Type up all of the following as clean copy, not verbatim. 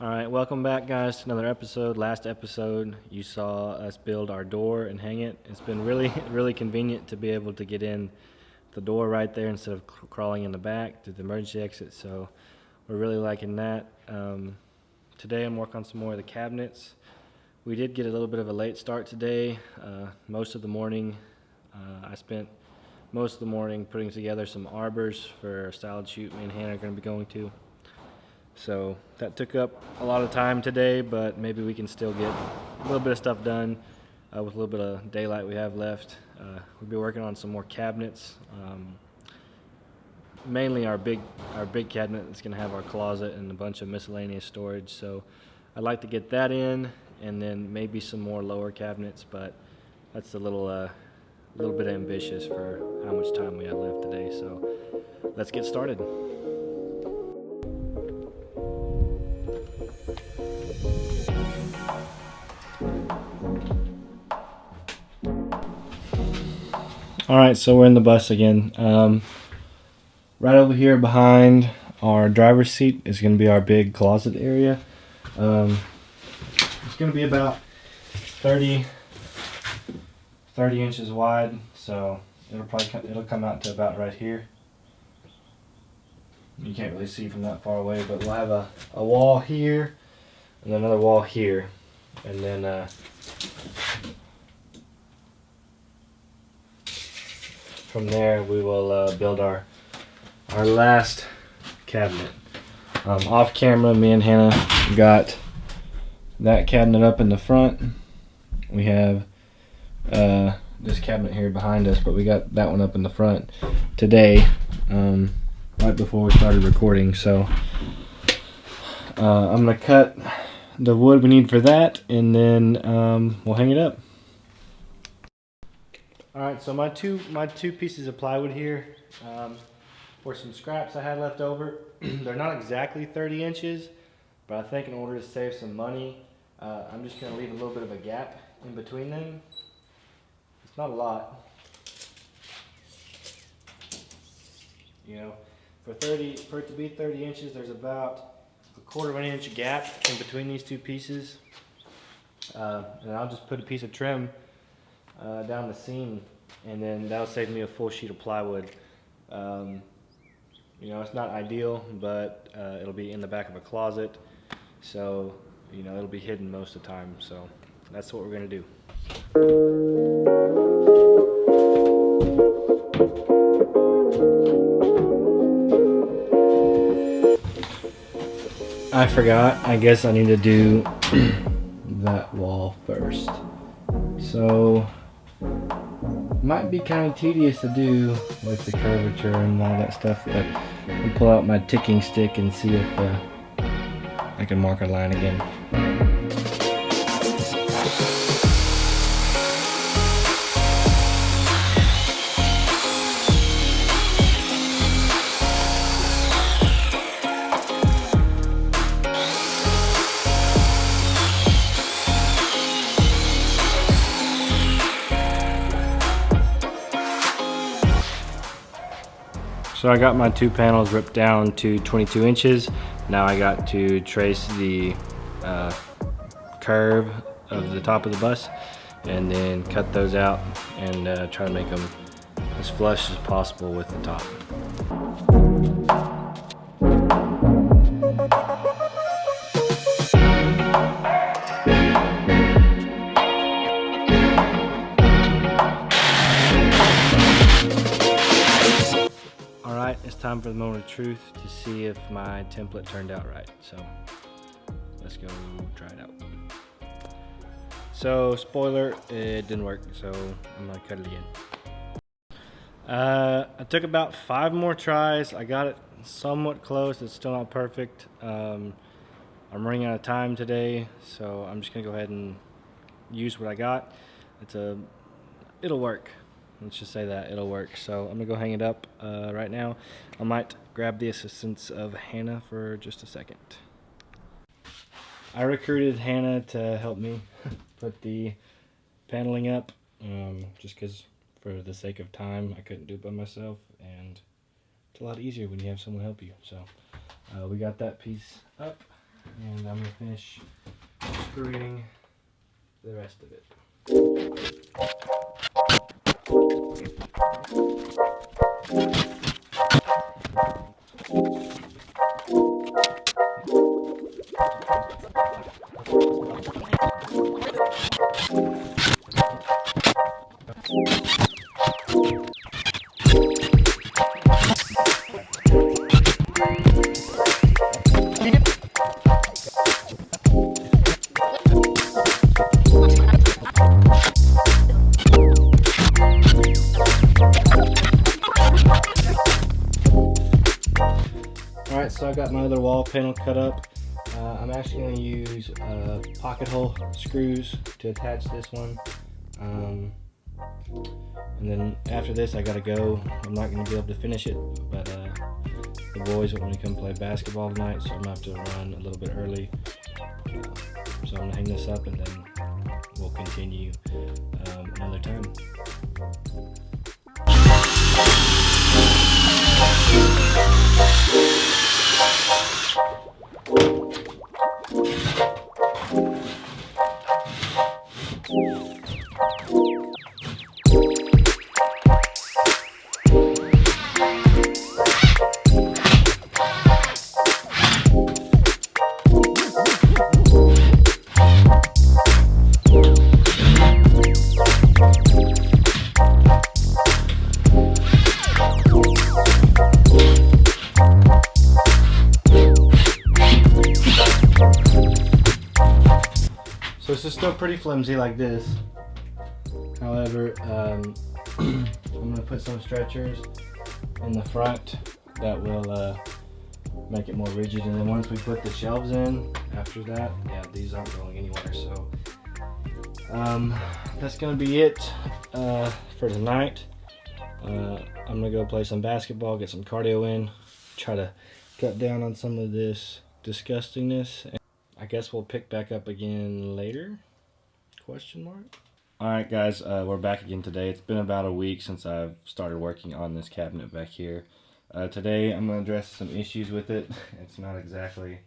Alright, welcome back guys to another episode. Last episode you saw us build our door and hang it. It's been really really convenient to be able to get in the door right there instead of crawling in the back through the emergency exit, so we're really liking that. Today I'm working on some more of the cabinets. We did get a little bit of a late start today. Most of the morning I spent most of the morning putting together some arbors for a salad shoot me and Hannah are going to be going to. So that took up a lot of time today, but maybe we can still get a little bit of stuff done with a little bit of daylight we have left. We'll be working on some more cabinets. Mainly our big cabinet that's going to have our closet and a bunch of miscellaneous storage. So I'd like to get that in, and then maybe some more lower cabinets, but that's a little bit ambitious for how much time we have left today. So let's get started. Alright, so we're in the bus again. Right over here behind our driver's seat is going to be our big closet area. It's going to be about 30 inches wide, so it'll come out to about right here. You can't really see from that far away, but we'll have a wall here and another wall here, and then from there we will build our last cabinet. Off camera, me and Hannah got that cabinet up in the front. We have this cabinet here behind us, but we got that one up in the front today, right before we started recording. So I'm gonna cut the wood we need for that, and then we'll hang it up. Alright, so my two pieces of plywood here were some scraps I had left over. They're not exactly 30 inches, but I think in order to save some money, I'm just going to leave a little bit of a gap in between them. It's not a lot. You know, for it to be 30 inches, there's about a 1/4 inch gap in between these two pieces. And I'll just put a piece of trim down the seam, and then that'll save me a full sheet of plywood. You know, it's not ideal, but it'll be in the back of a closet, so you know it'll be hidden most of the time. So that's what we're gonna do. I forgot. I guess I need to do that wall first. So might be kind of tedious to do with the curvature and all that stuff, but I'll pull out my ticking stick and see if I can mark a line again. So I got my two panels ripped down to 22 inches. Now I got to trace the curve of the top of the bus and then cut those out and try to make them as flush as possible with the top. Alright, it's time for the moment of truth to see if my template turned out right. So let's go try it out. So spoiler, it didn't work, so I'm gonna cut it again. I took about 5 more tries. I got it somewhat close. It's still not perfect. I'm running out of time today, so I'm just gonna go ahead and use what I got. It'll work. Let's just say that it'll work. So I'm gonna go hang it up right now. I might grab the assistance of Hannah for just a second. I recruited Hannah to help me put the paneling up, just because for the sake of time I couldn't do it by myself, and it's a lot easier when you have someone help you. So we got that piece up. and I'm gonna finish screwing the rest of it. Alright, so I got my other wall panel cut up. I'm actually going to use pocket hole screws to attach this one. And then after this I gotta go. I'm not going to be able to finish it, but the boys want me to come play basketball tonight, so I'm going to have to run a little bit early. So I'm going to hang this up and then we'll continue another time. So this is still pretty flimsy like this. However, I'm going to put some stretchers in the front that will make it more rigid, and then once we put the shelves in after that, yeah, these aren't going anywhere. So that's going to be it for tonight. I'm going to go play some basketball, get some cardio in, try to cut down on some of this disgustingness. I guess we'll pick back up again later? Question mark? Alright guys, we're back again today. It's been about a week since I've started working on this cabinet back here. Today I'm going to address some issues with it. It's not exactly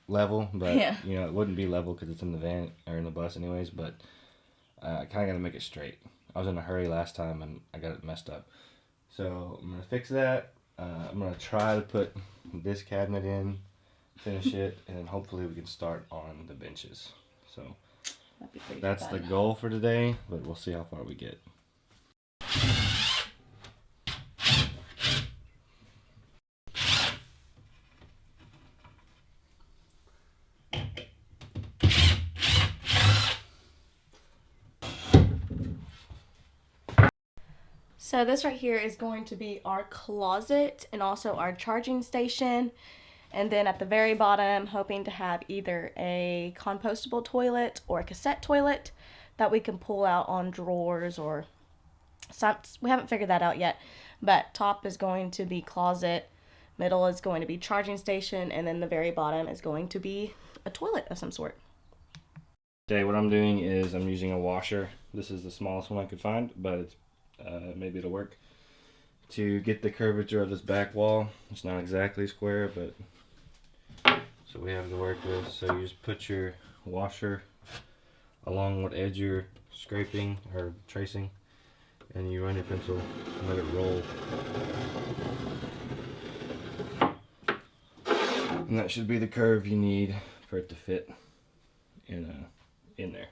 level, but yeah, you know, it wouldn't be level because it's in the van or in the bus anyways, but I kind of got to make it straight. I was in a hurry last time and I got it messed up. So I'm going to fix that. I'm going to try to put this cabinet in, finish it, and then hopefully we can start on the benches. So that's the goal for today, but we'll see how far we get. So this right here is going to be our closet and also our charging station. And then at the very bottom, hoping to have either a compostable toilet or a cassette toilet that we can pull out on drawers or some. We haven't figured that out yet. But top is going to be closet, middle is going to be charging station, and then the very bottom is going to be a toilet of some sort. Okay, what I'm doing is I'm using a washer. This is the smallest one I could find, but it's maybe it'll work. To get the curvature of this back wall, it's not exactly square, but so we have to work with. So you just put your washer along what edge you're scraping or tracing, and you run your pencil and let it roll. And that should be the curve you need for it to fit in there.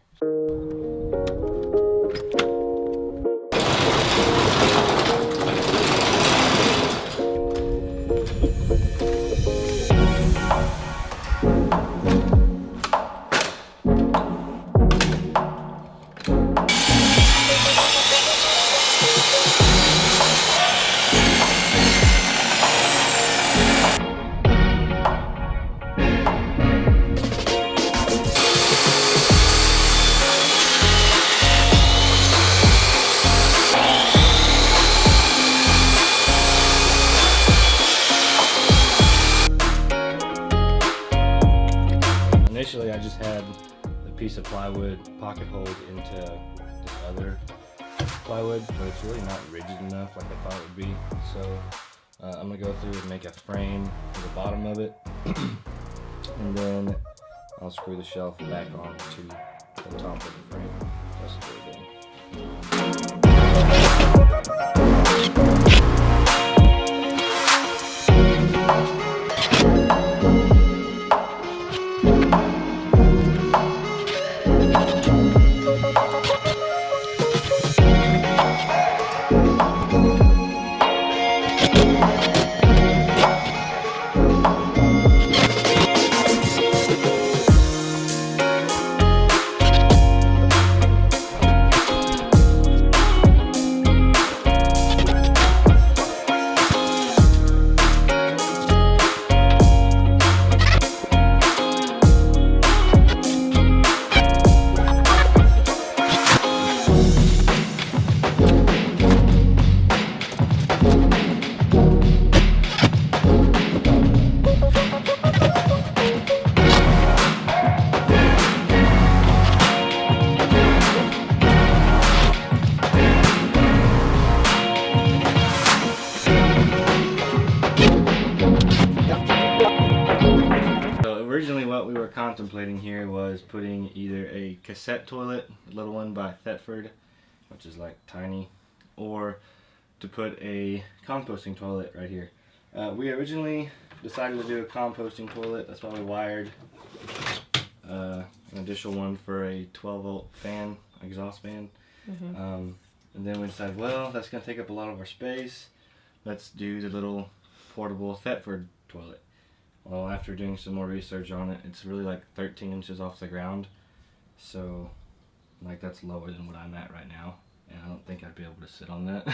Initially, I just had the piece of plywood pocket holed into this other plywood, but it's really not rigid enough like I thought it would be. So I'm gonna go through and make a frame for the bottom of it, And then I'll screw the shelf back onto the top of the frame. That's what we're doing. Originally what we were contemplating here was putting either a cassette toilet, a little one by Thetford, which is like tiny, or to put a composting toilet right here. We originally decided to do a composting toilet. That's why we wired an additional one for a 12-volt fan, exhaust fan. And then we decided, well, that's going to take up a lot of our space. Let's do the little portable Thetford toilet. Well, after doing some more research on it, it's really like 13 inches off the ground. So, like, that's lower than what I'm at right now. And I don't think I'd be able to sit on that.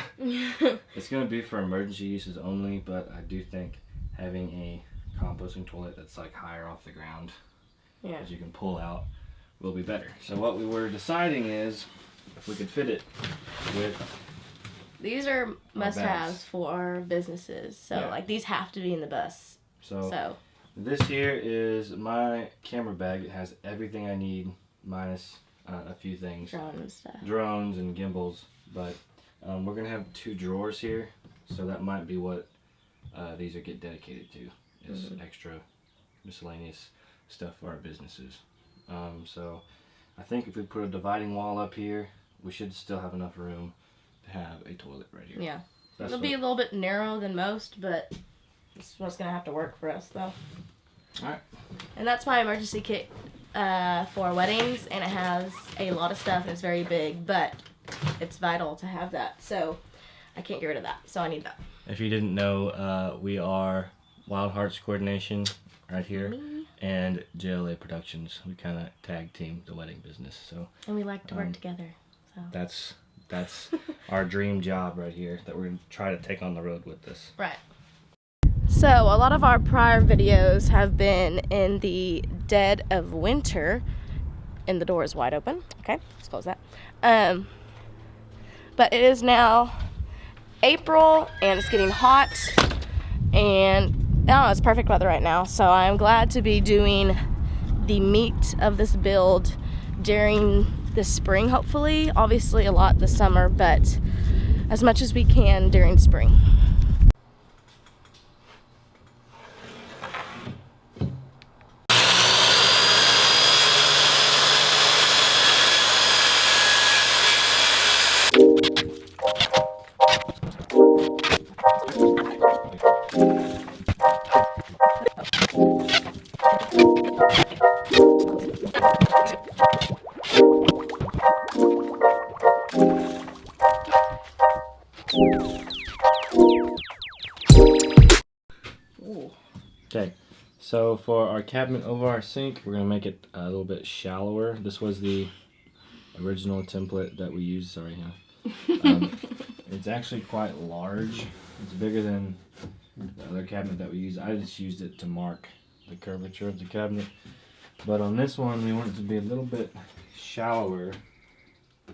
It's going to be for emergency uses only, but I do think having a composting toilet that's like higher off the ground, that you can pull out, will be better. So what we were deciding is if we could fit it with... These are must-haves for our businesses. So, like, these have to be in the bus. So this here is my camera bag. It has everything I need minus a few things. Drones and gimbals. But we're going to have 2 drawers here. So that might be what these are get dedicated to. Is extra miscellaneous stuff for our businesses. So I think if we put a dividing wall up here, we should still have enough room to have a toilet right here. Yeah. It'll be a little bit narrow than most, but... It's what's going to have to work for us, though. Alright. And that's my emergency kit for weddings, and it has a lot of stuff, and it's very big, but it's vital to have that. So I can't get rid of that, so I need that. If you didn't know, we are Wild Hearts Coordination right here, and JLA Productions. We kind of tag team the wedding business. So. And we like to work together. So. That's our dream job right here that we're going to try to take on the road with this. Right. So, a lot of our prior videos have been in the dead of winter, and the door is wide open. Okay, let's close that. But it is now April, and it's getting hot, and I don't know, it's perfect weather right now. So, I'm glad to be doing the meat of this build during the spring, hopefully. Obviously, a lot this summer, but as much as we can during spring. Okay, so for our cabinet over our sink, we're going to make it a little bit shallower. This was the original template that we used. Sorry, it's actually quite large. It's bigger than the other cabinet that we used. I just used it to mark the curvature of the cabinet. But on this one, we want it to be a little bit shallower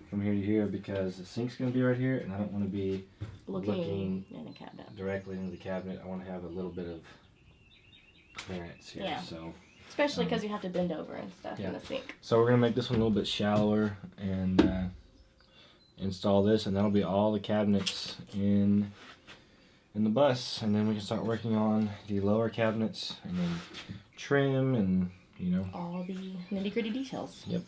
from here to here because the sink's going to be right here, and I don't want to be looking in the cabinet directly into the cabinet. I want to have a little bit of clearance here. Yeah. So especially because you have to bend over and stuff in the sink. So we're going to make this one a little bit shallower and install this, and that'll be all the cabinets in in the bus, and then we can start working on the lower cabinets and then trim and, you know. All the nitty gritty details. Yep.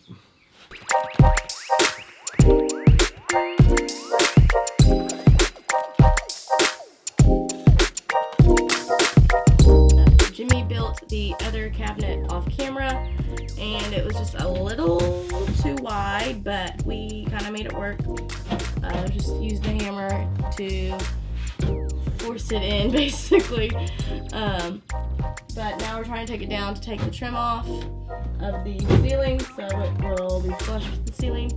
Jimmy built the other cabinet off camera, and it was just a little too wide, but we kind of made it work. Just used the hammer to force it in, basically. But now we're trying to take it down to take the trim off of the ceiling, so it will be flush with the ceiling.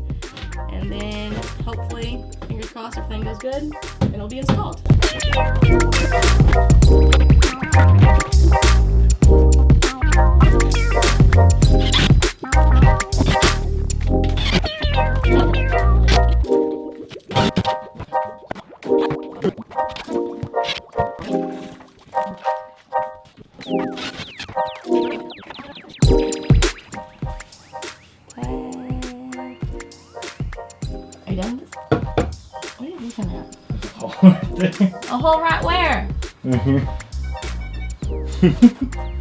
And then hopefully, fingers crossed, everything goes good, and it'll be installed. Are you done with this? Where did you come out? A hole right where?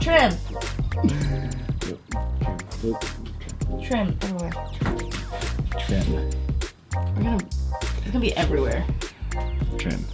Trim. Trim everywhere. Trim. It's gonna be everywhere. Trim.